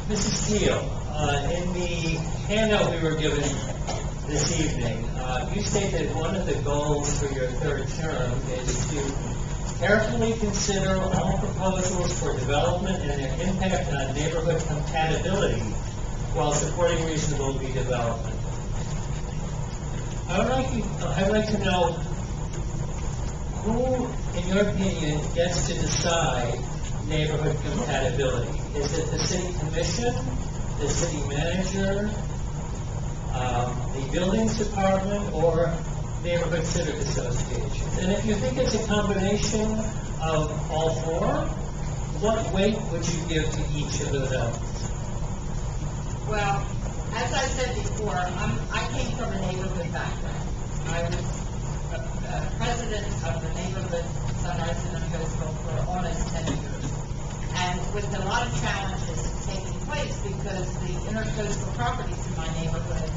Mrs. Teel, in the handout we were given this evening, you state that one of the goals for your third term is to carefully consider all proposals for development and their impact on neighborhood compatibility while supporting reasonable redevelopment. I'd like to know who, in your opinion, gets to decide neighborhood compatibility. Is it the city commission, the city manager, the buildings department, or neighborhood civic associations? And if you think it's a combination of all four, what weight would you give to each of those elements? Well, as I said before, I came from a neighborhood background. I was president of the neighborhood Sunrise Intercoastal for almost 10 years. And with a lot of challenges taking place because the intercoastal properties in my neighborhood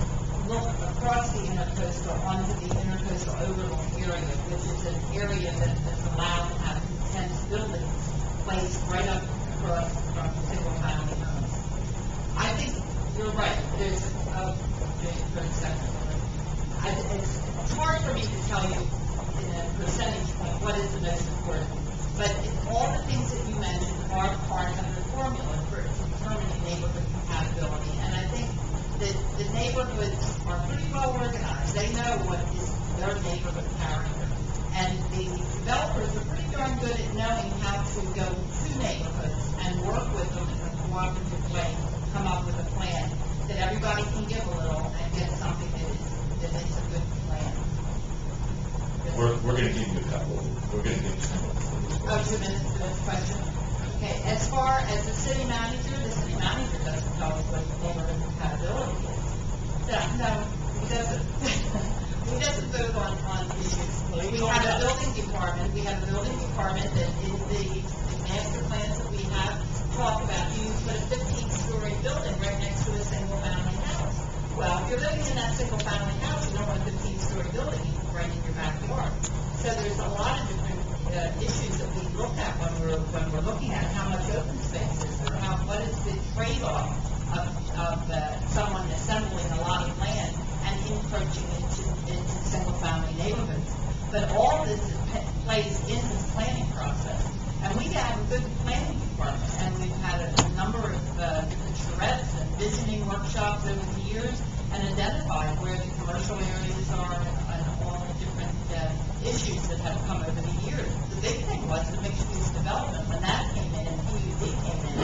look across the intercoastal onto the intercoastal overlook area, which is an area that is allowed to have intense buildings placed right up across from single-family homes. I think you're right. There's it's hard for me to tell you in a percentage point what is the most important. But all the things that you mentioned are part of the formula for determining neighborhood compatibility. And I think that the neighborhoods are pretty well organized. They know what is their neighborhood character. And the developers are pretty darn good at knowing how to go to neighborhoods and work with them in a cooperative way, come up with a plan that everybody can give a little and get something that is a good plan. We're going to give you a couple. We're going to give you some. 2 minutes to this question. Okay, as far as the city manager doesn't tell us what neighborhood compatibility is. No, he doesn't. He doesn't vote on issues. We have a building department. That in the master plans that we have talk about you put a 15-story building right next to a single-family house. Well, if you're living in that single-family house, you don't want a 15-story building right in your backyard. So there's a lot of different issues that we look at when we're looking at how much open space is there, what is the trade-off of someone assembling a lot of land and encroaching into single-family neighborhoods. But all this plays in this planning process. And we have a good planning department, and we've had a number of different charrettes and visioning workshops over the years and identified where the commercial areas are and all the different issues that have come over the years. The big thing was the mixed-use development. When that came in and PUD came in,